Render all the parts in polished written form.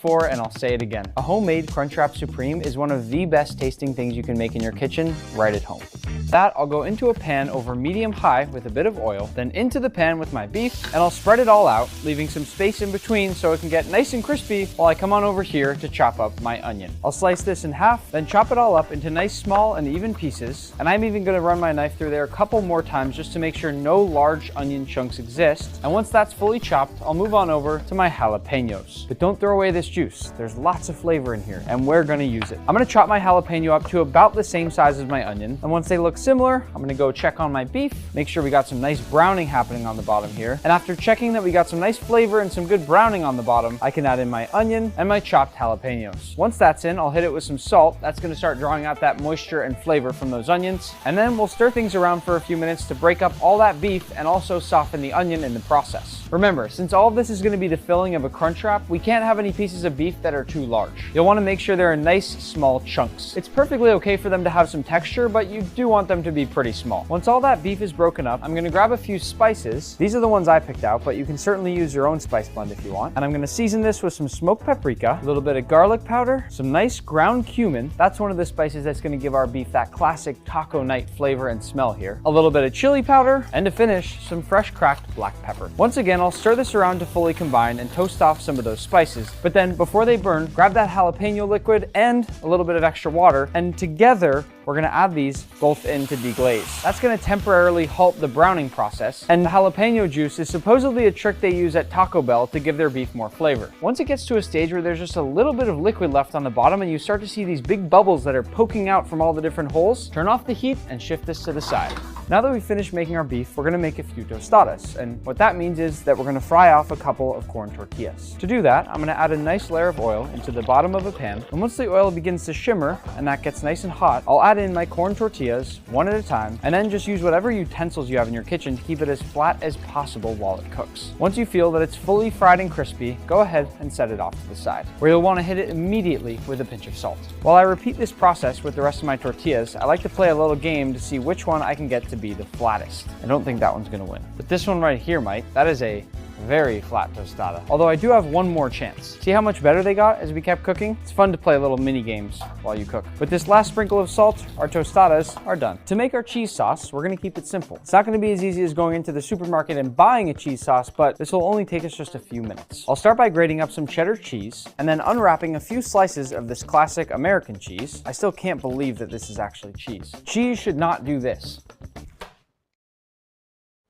before and I'll say it again. A homemade Crunchwrap Supreme is one of the best tasting things you can make in your kitchen right at home. That I'll go into a pan over medium-high with a bit of oil, then into the pan with my beef, and I'll spread it all out, leaving some space in between so it can get nice and crispy while I come on over here to chop up my onion. I'll slice this in half, then chop it all up into nice small and even pieces, and I'm even going to run my knife through there a couple more times just to make sure no large onion chunks exist. And once that's fully chopped, I'll move on over to my jalapenos. But don't throw away this juice. There's lots of flavor in here, and we're going to use it. I'm going to chop my jalapeno up to about the same size as my onion, and once they look similar, I'm going to go check on my beef, make sure we got some nice browning happening on the bottom here, and after checking that we got some nice flavor and some good browning on the bottom, I can add in my onion and my chopped jalapenos. Once that's in, I'll hit it with some salt. That's going to start drawing out that moisture and flavor from those onions, and then we'll stir things around for a few minutes to break up all that beef and also soften the onion in the process. Remember, since all of this is going to be the filling of a Crunchwrap, we can't have any pieces of beef that are too large. You'll want to make sure they're in nice small chunks. It's perfectly okay for them to have some texture, but you do want them to be pretty small. Once all that beef is broken up, I'm going to grab a few spices. These are the ones I picked out, but you can certainly use your own spice blend if you want. And I'm going to season this with some smoked paprika, a little bit of garlic powder, some nice ground cumin. That's one of the spices that's going to give our beef that classic taco night flavor and smell here. A little bit of chili powder, and to finish, some fresh cracked black pepper. Once again, I'll stir this around to fully combine and toast off some of those spices. But then before they burn, grab that jalapeno liquid and a little bit of extra water, and together we're going to add these both in to deglaze. That's going to temporarily halt the browning process, and the jalapeno juice is supposedly a trick they use at Taco Bell to give their beef more flavor. Once it gets to a stage where there's just a little bit of liquid left on the bottom and you start to see these big bubbles that are poking out from all the different holes, turn off the heat and shift this to the side. Now that we've finished making our beef, we're going to make a few tostadas, and what that means is that we're going to fry off a couple of corn tortillas. To do that, I'm going to add a nice layer of oil into the bottom of a pan, and once the oil begins to shimmer and that gets nice and hot, I'll add in my corn tortillas one at a time, and then just use whatever utensils you have in your kitchen to keep it as flat as possible while it cooks. Once you feel that it's fully fried and crispy, go ahead and set it off to the side, where you'll want to hit it immediately with a pinch of salt. While I repeat this process with the rest of my tortillas, I like to play a little game to see which one I can get to be the flattest. I don't think that one's going to win, but this one right here might. That is a very flat tostada. Although I do have one more chance. See how much better they got as we kept cooking? It's fun to play little mini games while you cook. With this last sprinkle of salt, our tostadas are done. To make our cheese sauce, we're going to keep it simple. It's not going to be as easy as going into the supermarket and buying a cheese sauce, but this will only take us just a few minutes. I'll start by grating up some cheddar cheese and then unwrapping a few slices of this classic American cheese. I still can't believe that this is actually cheese. Cheese should not do this.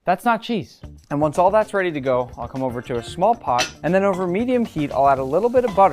That's not cheese. And once all that's ready to go, I'll come over to a small pot, and then over medium heat, I'll add a little bit of butter.